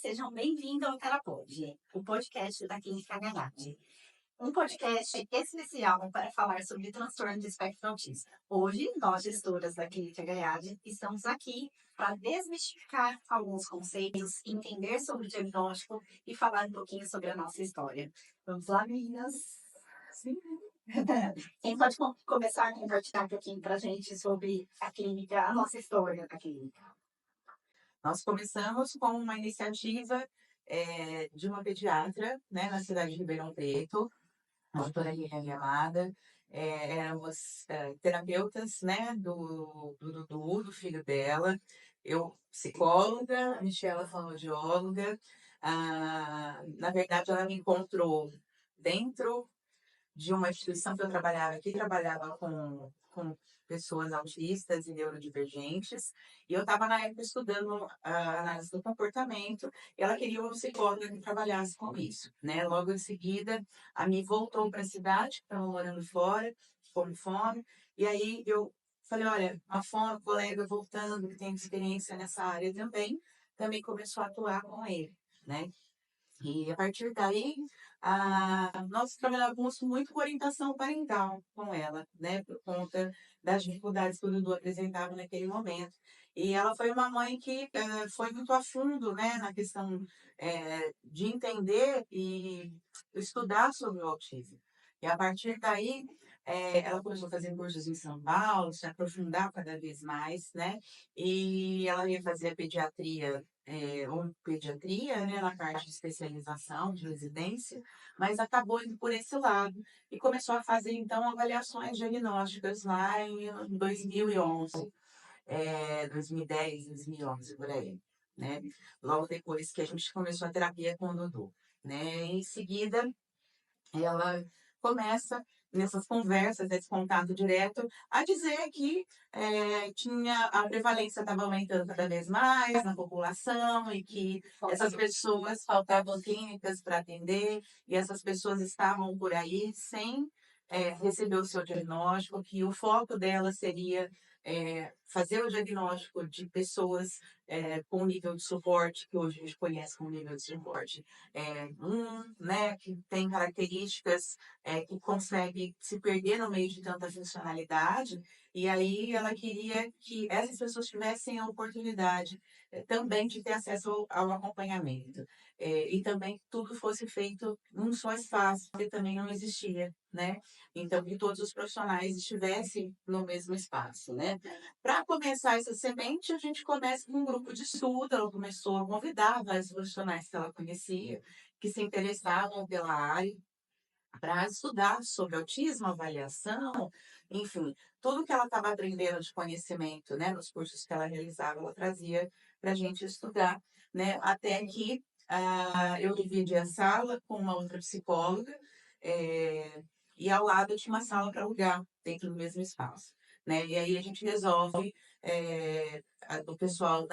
sejam bem-vindos ao Terapod, o podcast da Clínica Gaiade. Um podcast especial para falar sobre transtorno de espectro autista. Hoje, nós, gestoras da Clínica Gaiade, estamos aqui para desmistificar alguns conceitos, entender sobre o diagnóstico e falar um pouquinho sobre a nossa história. Vamos lá, meninas? Sim. Quem pode começar a compartilhar um pouquinho para a gente sobre a clínica, a nossa história da clínica? Nós começamos com uma iniciativa de uma pediatra, né, na cidade de Ribeirão Preto, a doutora Liliane Amada. Éramos terapeutas, né, do Dudu, do filho dela, eu psicóloga, a Michela fonoaudióloga. Na verdade, ela me encontrou dentro de uma instituição que eu trabalhava, que trabalhava com pessoas autistas e neurodivergentes, e eu estava na época estudando a análise do comportamento, e ela queria uma psicóloga que trabalhasse com isso, né? Logo em seguida, a mim voltou para a cidade, que estava morando fora, com fome, e aí eu falei, olha, uma colega voltando, que tem experiência nessa área também começou a atuar com ele, né? E a partir daí, nós trabalhávamos muito com orientação parental com ela, né? Por conta das dificuldades que o Dudu apresentava naquele momento. E ela foi uma mãe que foi muito a fundo, né? Na questão de entender e estudar sobre o autismo. E a partir daí, ela começou a fazer cursos em São Paulo, se aprofundar cada vez mais, né? E ela ia fazer pediatria ou pediatria, né, na parte de especialização, de residência, mas acabou indo por esse lado e começou a fazer, então, avaliações diagnósticas lá em 2011, 2010, 2011, por aí, né? Logo depois que a gente começou a terapia com o Dudu, né? Em seguida, ela começa nessas conversas, esse contato direto, a dizer que tinha a prevalência estava aumentando cada vez mais na população e que essas pessoas faltavam clínicas para atender e essas pessoas estavam por aí sem receber o seu diagnóstico, que o foco dela seria fazer o diagnóstico de pessoas com nível de suporte, que hoje a gente conhece como nível de suporte né, que tem características que consegue se perder no meio de tanta funcionalidade, e aí ela queria que essas pessoas tivessem a oportunidade também de ter acesso ao acompanhamento. E também que tudo fosse feito num só espaço, que também não existia, né? Então, que todos os profissionais estivessem no mesmo espaço, né? Para começar essa semente, a gente começa com um grupo de estudo, ela começou a convidar vários profissionais que ela conhecia, que se interessavam pela área, para estudar sobre autismo, avaliação, enfim, tudo que ela estava aprendendo de conhecimento, né, nos cursos que ela realizava, ela trazia para a gente estudar, né, até que eu dividi a sala com uma outra psicóloga, e ao lado tinha uma sala para alugar, dentro do mesmo espaço, né, e aí a gente resolve, o pessoal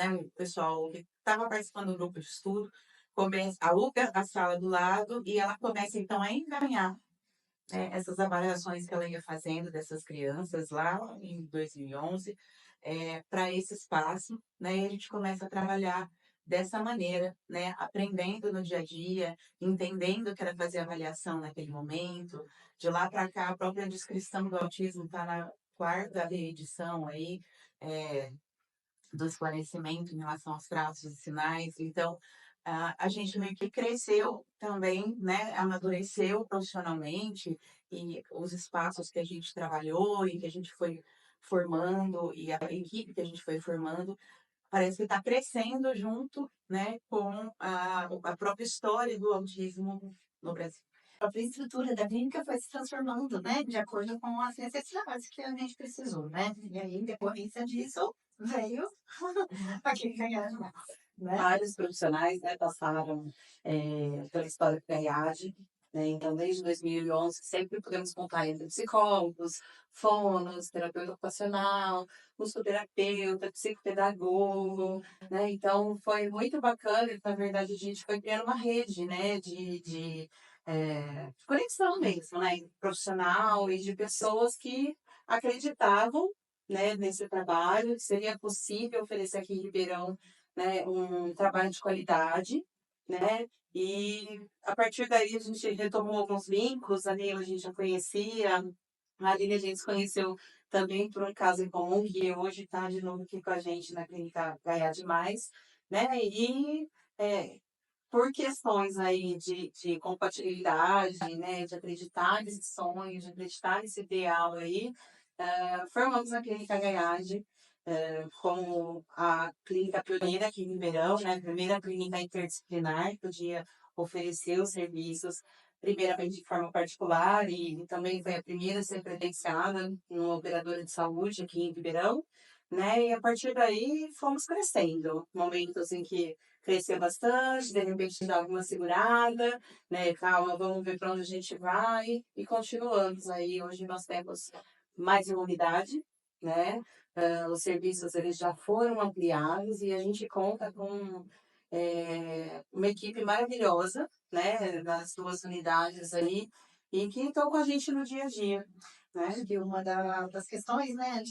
que estava participando do grupo de estudo, aluga a sala do lado e ela começa então a encaminhar essas avaliações que ela ia fazendo dessas crianças lá em 2011 para esse espaço, né? E a gente começa a trabalhar dessa maneira, né? Aprendendo no dia a dia, entendendo que era fazer avaliação naquele momento. De lá para cá, a própria descrição do autismo está na quarta reedição aí, é, do esclarecimento em relação aos traços e sinais. Então, a gente meio que cresceu também, né? Amadureceu profissionalmente e os espaços que a gente trabalhou e que a gente foi formando e a equipe que a gente foi formando parece que está crescendo junto, né, com a própria história do autismo no Brasil. A própria estrutura da clínica foi se transformando, né, de acordo com as necessidades que a gente precisou, né? E aí, em decorrência disso, veio a clínica Gaiade, né? Vários profissionais, né, passaram pela história da IAD, né? Então, desde 2011, sempre podemos contar entre psicólogos, fonos, terapeuta ocupacional, musicoterapeuta, psicopedagogo, né? Então, foi muito bacana, e, na verdade, a gente foi criando uma rede, né, de conexão mesmo, né, profissional e de pessoas que acreditavam, né, nesse trabalho, que seria possível oferecer aqui em Ribeirão, né, um trabalho de qualidade, né? E a partir daí a gente retomou alguns vínculos, a Neila a gente já conhecia, a Aline a gente se conheceu também por um caso em comum, que hoje está de novo aqui com a gente na Clínica Gaia Demais, né? E é, por questões aí de compatibilidade, né, de acreditar nesse sonho, de acreditar nesse ideal aí, formamos a Clínica Gaiade como a clínica pioneira aqui em Ribeirão, né, a primeira clínica interdisciplinar que podia oferecer os serviços, primeiramente de forma particular, e também foi a primeira a ser credenciada no operadora de saúde aqui em Ribeirão, né, e a partir daí fomos crescendo, momentos em que cresceu bastante, de repente dá alguma segurada, né? Calma, vamos ver para onde a gente vai e continuamos aí. Hoje nós temos mais uma unidade, né? Os serviços eles já foram ampliados e a gente conta com uma equipe maravilhosa, né? Das duas unidades aí e que estão com a gente no dia a dia. Acho Né? que uma das questões, né,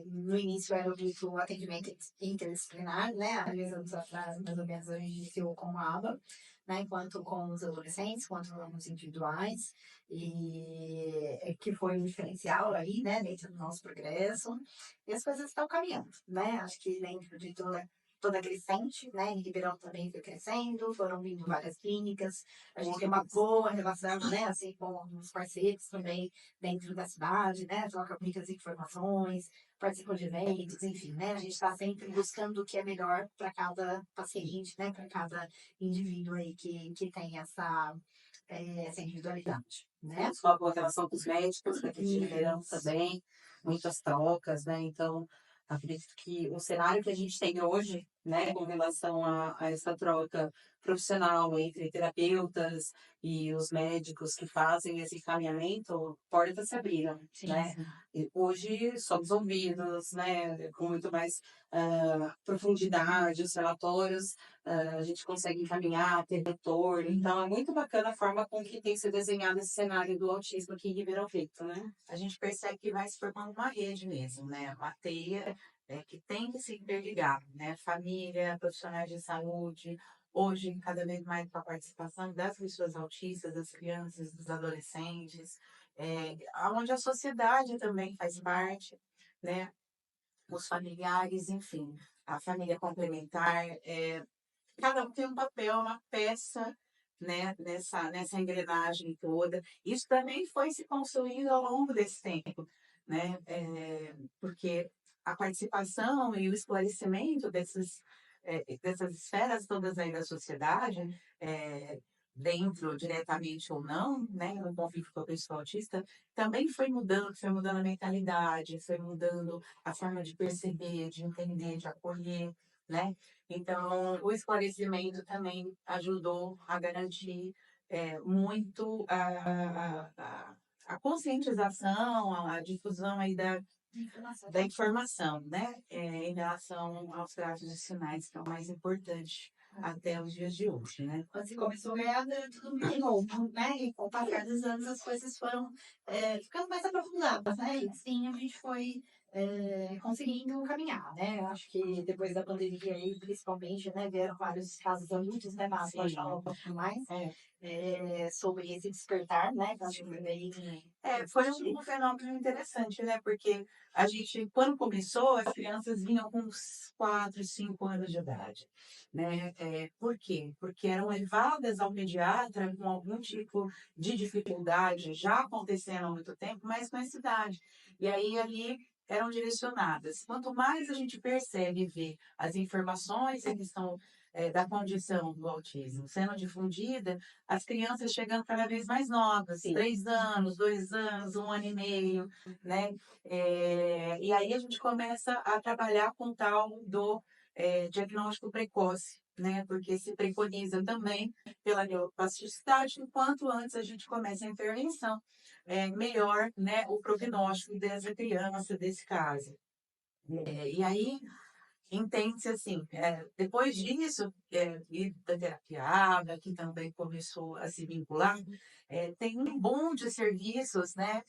no início era o dito atendimento interdisciplinar, né, há 2 anos atrás, mais ou menos, a gente iniciou com a aba, né, quanto com os adolescentes, quanto com os individuais, e que foi um diferencial aí, né, dentro do nosso progresso, e as coisas estão caminhando, né, acho que dentro de toda crescente, né, em Ribeirão também foi crescendo, foram vindo várias clínicas, a gente tem uma boa relação, né, assim, com os parceiros também, dentro da cidade, né? Troca muitas informações, participa de eventos, enfim, né? A gente está sempre buscando o que é melhor para cada paciente, né? Para cada indivíduo aí que tem essa individualidade, né? Temos uma boa relação com os médicos daqui de Ribeirão também, muitas trocas, né? Então, acredito que o cenário que a gente tem hoje, né, com relação a essa troca profissional entre terapeutas e os médicos que fazem esse encaminhamento, portas se abriram, Sim, né? sim. E hoje somos ouvidos, né, com muito mais profundidade, os relatórios a gente consegue encaminhar, ter retorno. Então, é muito bacana a forma com que tem se desenhado esse cenário do autismo aqui em Ribeirão Preto, né? A gente percebe que vai se formando uma rede mesmo, né? Uma teia que tem que se interligar, né? Família, profissionais de saúde, hoje cada vez mais com a participação das pessoas autistas, das crianças, dos adolescentes, onde a sociedade também faz parte, né? Os familiares, enfim, a família complementar, cada um tem um papel, uma peça, né, nessa engrenagem toda. Isso também foi se construindo ao longo desse tempo, né, porque a participação e o esclarecimento dessas esferas todas aí da sociedade, dentro, diretamente ou não, né, no convívio com a pessoa autista, também foi mudando a mentalidade, foi mudando a forma de perceber, de entender, de acolher, né? Então, o esclarecimento também ajudou a garantir muito a conscientização, a difusão aí Informação. da informação, né? Em relação aos traços e sinais, que é o mais importante até os dias de hoje, né? Quando se começou a ganhar, era tudo muito novo, né? E com o passar dos anos, as coisas foram ficando mais aprofundadas, né? E assim a gente foi conseguindo caminhar, né? Eu acho que depois da pandemia aí, principalmente, né? Vieram vários casos adultos, né? Mas pode falar um pouquinho mais sobre esse despertar, né? Que eu acho que foi bem... Foi um fenômeno interessante, né? Porque a gente, quando começou, as crianças vinham com uns 4, 5 anos de idade, né? Por quê? Porque eram levadas ao pediatra com algum tipo de dificuldade já acontecendo há muito tempo, mas com essa idade. E aí, ali, eram direcionadas. Quanto mais a gente percebe e vê as informações em questão da condição do autismo sendo difundida, as crianças chegando cada vez mais novas, Sim. 3 anos, 2 anos, 1 ano e meio, né? E aí a gente começa a trabalhar com o tal do diagnóstico precoce, né? Porque se preconiza também pela neuroplasticidade, enquanto antes a gente começa a intervenção, melhor, né, o prognóstico dessa criança, desse caso. E aí entende-se assim, depois disso, e da terapia ABA, que também começou a se vincular, tem um boom de serviços, né,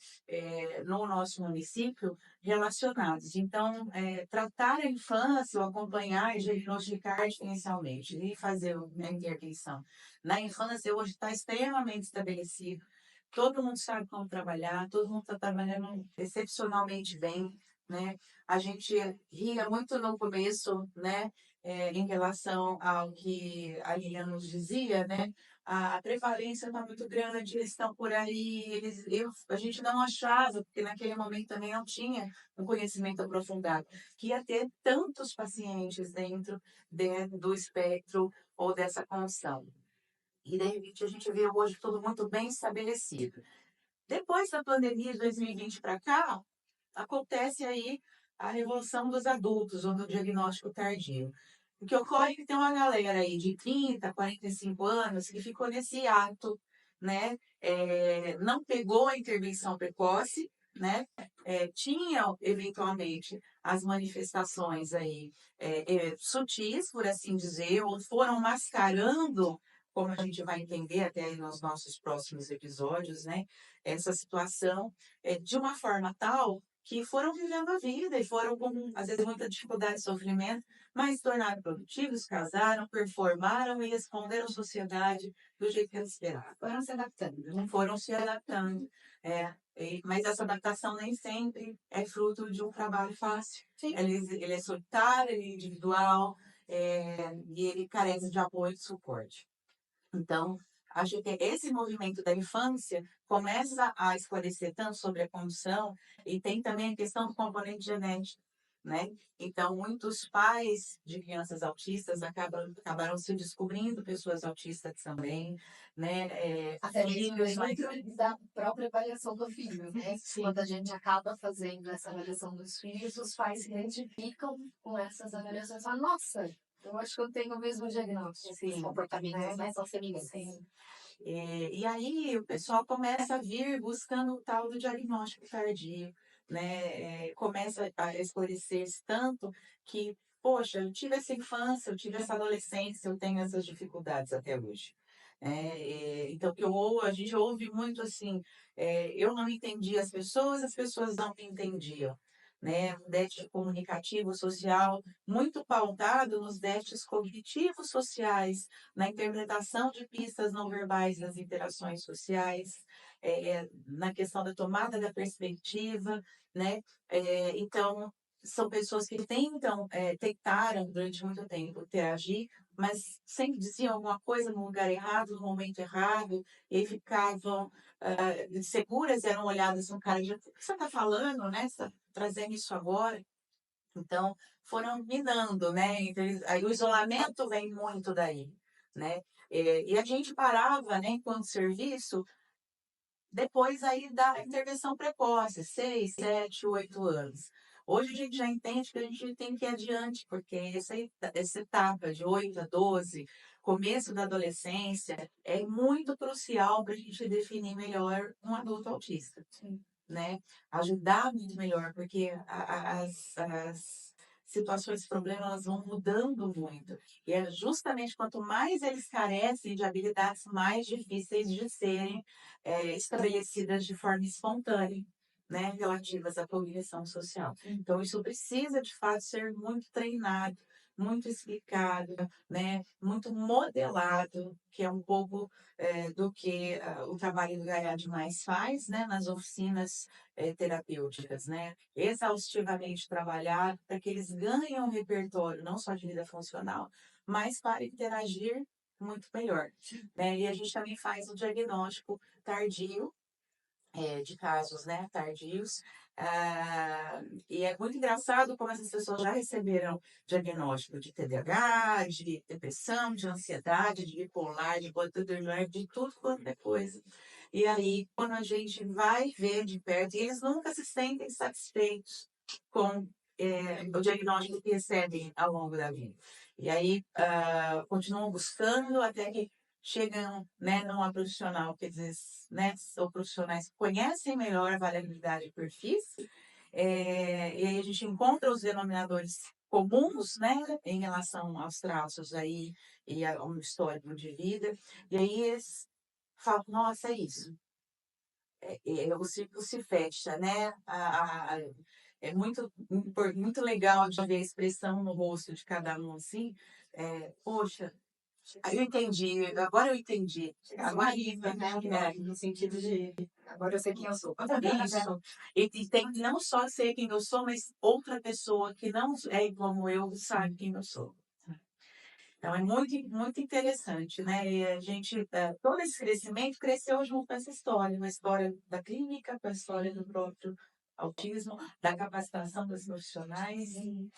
no nosso município relacionados. Então, tratar a infância, ou acompanhar e diagnosticar diferencialmente e fazer a intervenção na infância hoje está extremamente estabelecido. Todo mundo sabe como trabalhar, todo mundo está trabalhando excepcionalmente bem, né? A gente ria muito no começo, né? Em relação ao que a Lilian nos dizia, né? A prevalência está muito grande, eles estão por aí, a gente não achava, porque naquele momento também não tinha um conhecimento aprofundado, que ia ter tantos pacientes dentro do espectro ou dessa condição. E, de repente, a gente vê hoje tudo muito bem estabelecido. Depois da pandemia de 2020 para cá, acontece aí a revolução dos adultos, ou do diagnóstico tardio. O que ocorre é que tem uma galera aí de 30, 45 anos que ficou nesse ato, né? Não pegou a intervenção precoce, né? Tinha, eventualmente, as manifestações aí sutis, por assim dizer, ou foram mascarando, como a gente vai entender até nos nossos próximos episódios, né? Essa situação de uma forma tal que foram vivendo a vida e foram com, às vezes, muita dificuldade e sofrimento, mas se tornaram produtivos, casaram, performaram e responderam à sociedade do jeito que eles esperavam. Foram se adaptando, né? Foram se adaptando. Mas essa adaptação nem sempre é fruto de um trabalho fácil. Sim. Ele é solitário, ele é individual, e ele carece de apoio e suporte. Então, acho que esse movimento da infância começa a esclarecer tanto sobre a condição e tem também a questão do componente genético, né? Então, muitos pais de crianças autistas acabaram se descobrindo pessoas autistas também, né? Até mesmo Filhos mais... dentro da própria avaliação do filho, né? Sim. Quando a gente acaba fazendo essa avaliação dos filhos, os pais se identificam com essas avaliações e falam, nossa, eu acho que eu tenho o mesmo diagnóstico. Sim. Os comportamentos, né? São semelhantes. Sim. E aí o pessoal começa a vir buscando o tal do diagnóstico tardio, né? Começa a esclarecer-se tanto que, poxa, eu tive essa infância, eu tive essa adolescência, eu tenho essas dificuldades até hoje. Então, a gente ouve muito assim, eu não entendi as pessoas não me entendiam. Né? Um déficit comunicativo social muito pautado nos déficits cognitivos sociais, na interpretação de pistas não verbais das interações sociais, na questão da tomada da perspectiva, né? Então, são pessoas que tentaram durante muito tempo interagir, mas sempre diziam alguma coisa no lugar errado, no momento errado, e aí ficavam seguras, eram olhadas no cara de o que você está falando, né? Você está trazendo isso agora? Então, foram minando, né? Então, aí o isolamento vem muito daí, né? E a gente parava, né, enquanto serviço, depois aí da intervenção precoce, 6, 7, 8 anos. Hoje a gente já entende que a gente tem que ir adiante, porque essa etapa de 8 a 12, começo da adolescência, é muito crucial para a gente definir melhor um adulto autista, né? Ajudar muito melhor, porque as situações, problemas, elas vão mudando muito. E é justamente quanto mais eles carecem de habilidades mais difíceis de serem estabelecidas de forma espontânea, né, relativas à cognição social. Então, isso precisa, de fato, ser muito treinado, muito explicado, né, muito modelado, que é um pouco do que o trabalho do Gaiad mais faz, né, nas oficinas terapêuticas, né, exaustivamente trabalhar para que eles ganhem um repertório, não só de vida funcional, mas para interagir muito melhor, né? E a gente também faz o diagnóstico tardio, de casos, né, tardios. E é muito engraçado como essas pessoas já receberam diagnóstico de TDAH, de depressão, de ansiedade, de bipolar, de borderline, de tudo quanto é coisa. E aí, quando a gente vai ver de perto, eles nunca se sentem satisfeitos com o diagnóstico que recebem ao longo da vida. E aí, continuam buscando até que chegam, né, numa profissional que às vezes, né, são profissionais que conhecem melhor a variabilidade de perfis, e aí a gente encontra os denominadores comuns, né, em relação aos traços aí e ao histórico de vida, e aí eles falam, nossa, é isso. O ciclo se fecha, né? É muito legal de ver a expressão no rosto de cada um assim. Poxa, aí eu entendi, agora eu entendi. Agora Visualiza, né? No sentido de agora eu sei quem eu sou. isso. E tem que não só ser quem eu sou, mas outra pessoa que não é como eu sabe quem eu sou. Então é muito interessante, né? E a gente, todo esse crescimento cresceu junto com essa história, uma história da clínica, com a história do próprio autismo, da capacitação dos profissionais. Sim.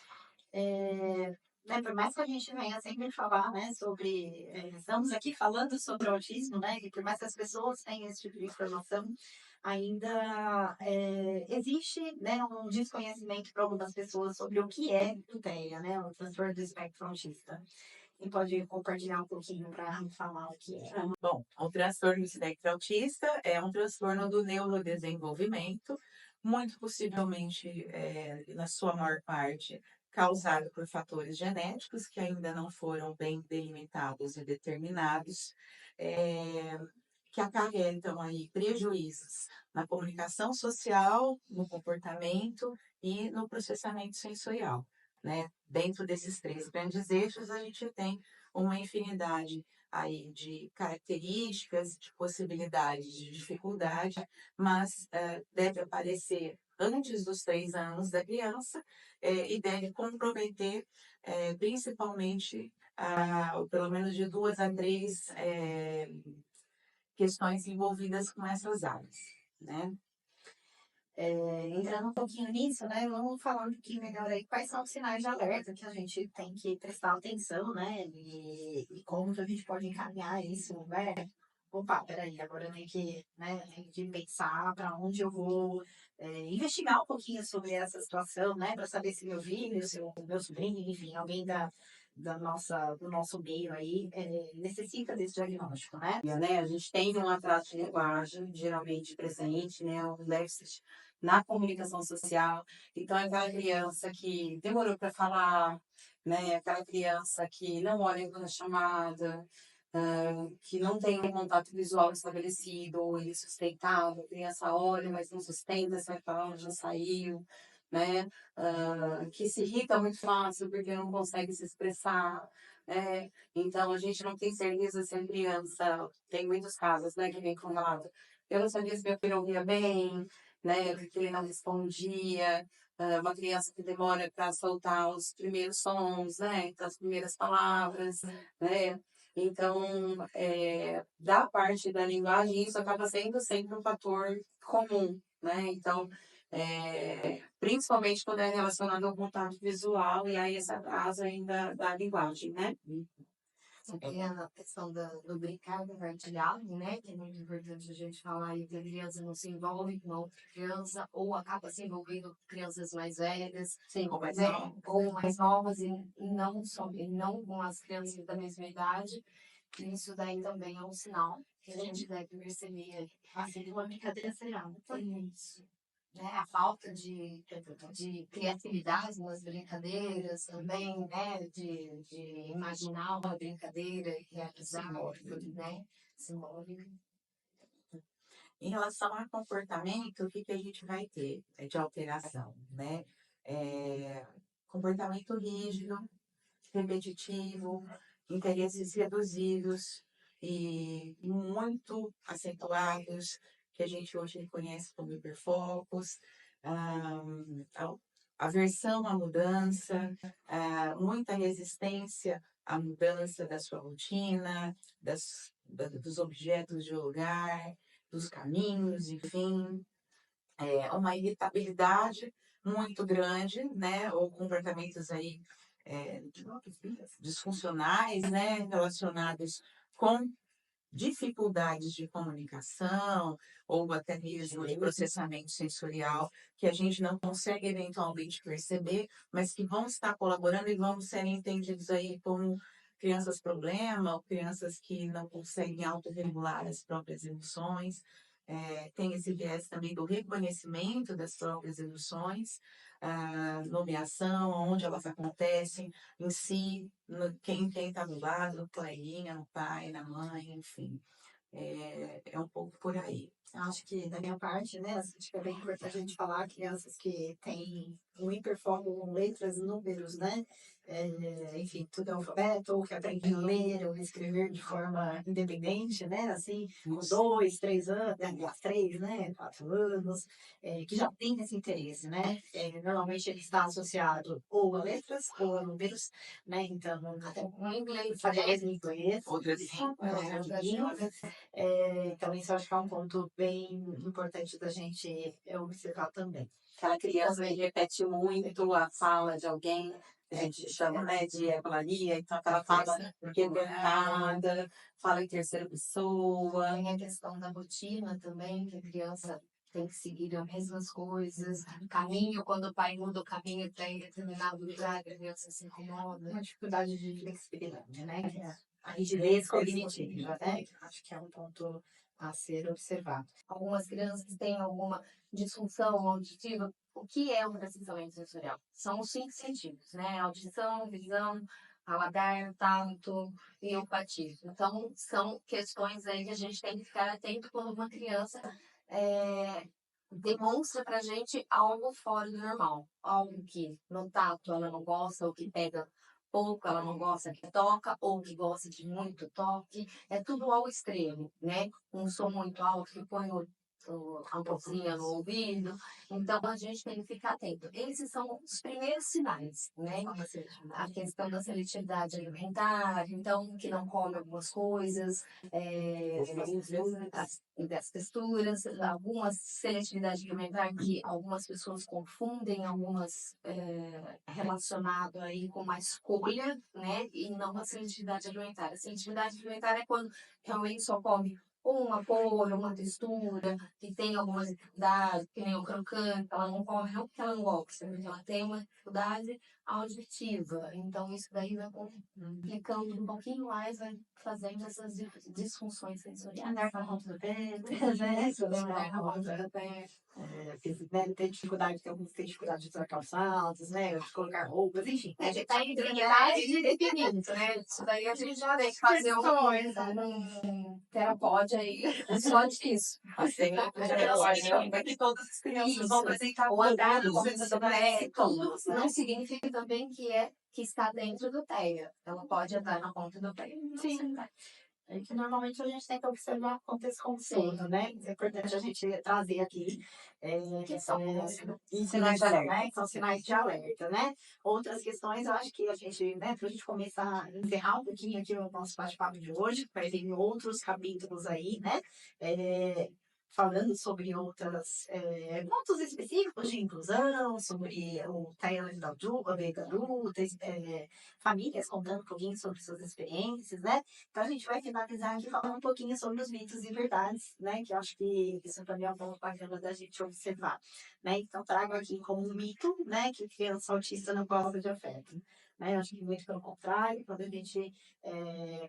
Né, por mais que a gente venha sempre falar, né, sobre, estamos aqui falando sobre o autismo, né, e por mais que as pessoas tenham esse tipo de informação, ainda existe, né, um desconhecimento para algumas pessoas sobre o que é o TEA, né, o transtorno do espectro autista. E pode compartilhar um pouquinho para falar o que é. Bom, o transtorno do espectro autista é um transtorno do neurodesenvolvimento, muito possivelmente, na sua maior parte, causado por fatores genéticos que ainda não foram bem delimitados e determinados, que acarretam aí prejuízos na comunicação social, no comportamento e no processamento sensorial, né? Dentro desses três grandes eixos, a gente tem uma infinidade aí de características, de possibilidades de dificuldade, mas deve aparecer antes dos 3 anos da criança e deve comprometer principalmente, ou pelo menos de 2 a 3 questões envolvidas com essas áreas, né? Entrando um pouquinho nisso, né, vamos falar um pouquinho melhor aí quais são os sinais de alerta que a gente tem que prestar atenção, né, e como que a gente pode encaminhar isso, né? Opa, peraí, agora eu tenho que, né, tenho que pensar para onde eu vou investigar um pouquinho sobre essa situação, né, para saber se meu filho, se o meu sobrinho, enfim, alguém do nosso meio aí necessita desse diagnóstico, né? Né? A gente tem um atraso de linguagem geralmente presente, né? Um déficit na comunicação social. Então, é aquela criança que demorou para falar, né? Aquela criança que não olha na chamada, que não tem um contato visual estabelecido, ou ele sustentável, a criança olha, mas não sustenta, você vai falar, já saiu, né? Que se irrita muito fácil porque não consegue se expressar, né? Então, a gente não tem certeza se a criança, tem muitos casos, né, que vem com relato, eu não sabia se meu filho ouvia bem, né, porque ele não respondia, uma criança que demora para soltar os primeiros sons, né, então, as primeiras palavras, né, então, da parte da linguagem, isso acaba sendo sempre um fator comum, né, então, principalmente quando é relacionado ao contato visual, e aí essa atraso ainda da linguagem, né. Tem a questão do brincar compartilhado, né? Que é muito importante a gente falar aí que a criança não se envolve com outra criança ou acaba se envolvendo com crianças mais velhas, Sim, ou mais novas e não só e não com as crianças da mesma idade. Isso daí também é um sinal que a gente deve perceber assim de uma brincadeira será. Isso, né? A falta de criatividade nas brincadeiras também, né? De imaginar uma brincadeira e realizar, né? Simbólica. Em relação ao comportamento, o que que a gente vai ter de alteração, né? É, comportamento rígido, repetitivo, interesses reduzidos e muito acentuados, que a gente hoje conhece como hiperfocos, a- aversão à mudança, muita resistência à mudança da sua rotina, dos objetos de lugar, dos caminhos, enfim, uma irritabilidade muito grande, né, ou comportamentos aí é, disfuncionais, né, relacionados com dificuldades de comunicação ou até mesmo de processamento sensorial que a gente não consegue eventualmente perceber, mas que vão estar colaborando e vão ser entendidos aí como crianças problema ou crianças que não conseguem autorregular as próprias emoções. tem esse viés também do reconhecimento das próprias emoções, a nomeação, onde elas acontecem, em si, quem está do lado, no coleguinha, no pai, na mãe, enfim. É um pouco por aí. Acho que, da minha parte, né, acho que é bem importante a gente falar crianças que têm um hiperfoco com letras, números, né? Enfim, tudo é alfabeto, ou que aprendem a ler ou escrever de forma independente, né? Assim, com 2, 3 anos, aliás, 3, né? 4 anos, que já tem esse interesse, né? Normalmente ele está associado ou a letras ou a números, né? Então, até o inglês, aliás, em inglês, Outras outras línguas. Então, isso eu acho que é um ponto bem importante da gente observar também. Aquela criança que repete muito a fala de alguém, a gente chama, né, de Eulalia, então aquela fala rebentada, fala em terceira pessoa. Tem a questão da rotina também, que a criança tem que seguir as mesmas coisas. Caminho, quando o pai muda o caminho para ir determinado lugar, a criança se incomoda. Uma dificuldade de flexibilidade, né? Que é a rigidez cognitiva, né? Acho que é um ponto a ser observado. Algumas crianças têm alguma disfunção auditiva. O que é um processamento sensorial? São os 5 sentidos, né? Audição, visão, paladar, tato e olfatismo. Então, são questões aí que a gente tem que ficar atento quando uma criança demonstra pra gente algo fora do normal. Algo que no tato ela não gosta, ou que pega pouco, ela não gosta que toca, ou que gosta de muito toque. É tudo ao extremo, né? Um som muito alto que põe a mãozinha no ouvido. Então, a gente tem que ficar atento. Esses são os primeiros sinais, né? A questão da seletividade alimentar, então, que não come algumas coisas, das texturas, algumas seletividade alimentar que algumas pessoas confundem, algumas relacionado aí com uma escolha, né? E não a seletividade alimentar. A seletividade alimentar é quando realmente só come uma cor, uma textura, que tem algumas dificuldades, que nem o crocante, ela não come não porque ela não gosta, porque ela tem uma dificuldade auditiva. Então, isso daí vai complicando um pouquinho mais, vai fazendo essas disfunções sensoriais. Andar com a mão do pé, né? Andar com a mão do pé. Tem dificuldade, tem alguns que têm dificuldade de usar calçados, né? De colocar roupas, enfim. A gente tá entrando em idade de definimento, né? Isso daí a gente já tem que fazer um terapeuta aí só disso. Assim, eu acho que todas as crianças vão apresentar O andar todos com esses todos, não significa também que está dentro do TEA. Ela pode andar na ponta do pé. Sim. É que normalmente a gente tem que observar o contexto como todo, né? É importante a gente trazer aqui Que são sinais de alerta, né? Que são sinais de alerta, né? Outras questões, eu acho que a gente, né, para a gente começar a encerrar um pouquinho aqui o nosso bate-papo de hoje, vai ter outros capítulos aí, né? Falando sobre outros pontos específicos de inclusão, sobre o talento da vida adulta, famílias contando um pouquinho sobre suas experiências, né? Então a gente vai finalizar aqui falando um pouquinho sobre os mitos e verdades, né? Que eu acho que isso também é um ponto bacana da gente observar, né? Então trago aqui como um mito, né? Que criança autista não gosta de afeto. Né? Eu acho que muito pelo contrário, quando a gente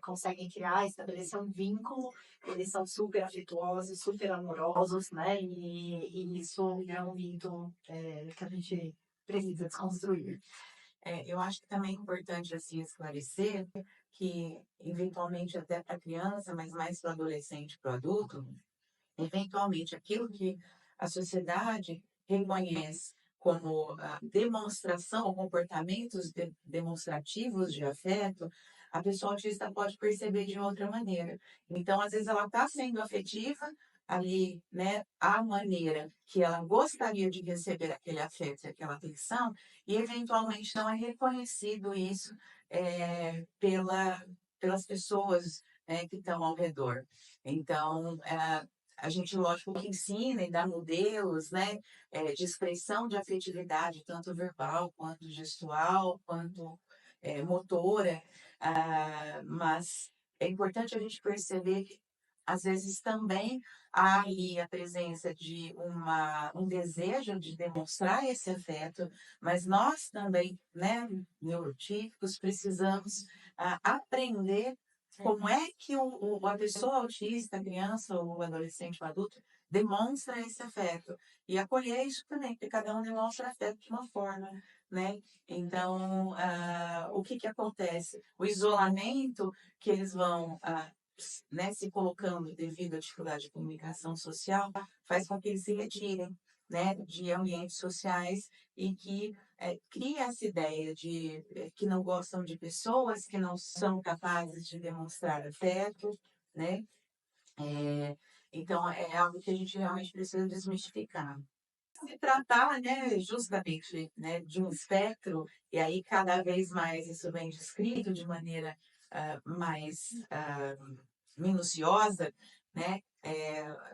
consegue criar, estabelecer um vínculo, eles são super afetuosos, super amorosos, né? E isso é um mito que a gente precisa desconstruir. Eu acho que também é importante assim esclarecer que, eventualmente, até para a criança, mas mais para o adolescente, para o adulto, eventualmente aquilo que a sociedade reconhece como demonstração, comportamentos demonstrativos de afeto, a pessoa autista pode perceber de outra maneira. Então, às vezes, ela está sendo afetiva ali, né, a maneira que ela gostaria de receber aquele afeto, aquela atenção, e eventualmente não é reconhecido isso pelas pessoas, né, que estão ao redor. Então, a gente, lógico, que ensina e dá modelos, né, de expressão de afetividade, tanto verbal, quanto gestual, quanto motora, mas é importante a gente perceber que, às vezes, também há ali a presença de um desejo de demonstrar esse afeto, mas nós também, né, neurotípicos, precisamos aprender Como é que a pessoa autista, a criança, ou o adolescente, o adulto, demonstra esse afeto? E acolher isso também, porque cada um demonstra afeto de uma forma, né? Então, o que que acontece? O isolamento que eles vão, né, se colocando devido à dificuldade de comunicação social, faz com que eles se retirem, né, de ambientes sociais e que cria essa ideia de que não gostam de pessoas, que não são capazes de demonstrar afeto, né? Então, é algo que a gente realmente precisa desmistificar. Se tratar, né, justamente, né, de um espectro, e aí cada vez mais isso vem descrito de maneira mais minuciosa, né?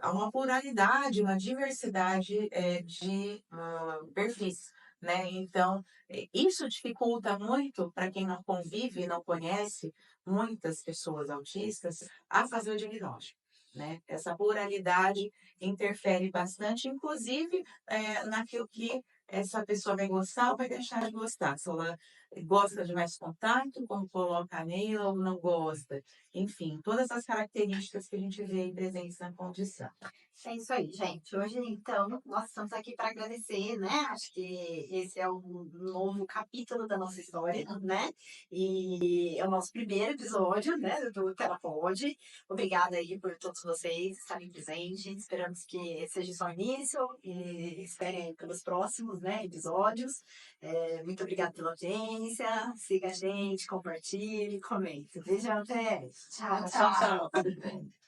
Há uma pluralidade, uma diversidade de perfis, né? Então, isso dificulta muito para quem não convive e não conhece muitas pessoas autistas a fazer o diagnóstico. Né? Essa pluralidade interfere bastante, inclusive naquilo que essa pessoa vai gostar ou vai deixar de gostar. Se ela gosta de mais contato, como coloca a Neila, ou não gosta. Enfim, todas as características que a gente vê em presença na condição. É isso aí, gente. Hoje, então, nós estamos aqui para agradecer, né? Acho que esse é um novo capítulo da nossa história, né? E é o nosso primeiro episódio, né, do Terapode. Obrigada aí por todos vocês estarem presentes. Esperamos que seja só o início e esperem pelos próximos, né, episódios. Muito obrigada pela audiência. Siga a gente, compartilhe, comente. Beijão, até. Tchau, tchau. Tchau, tchau.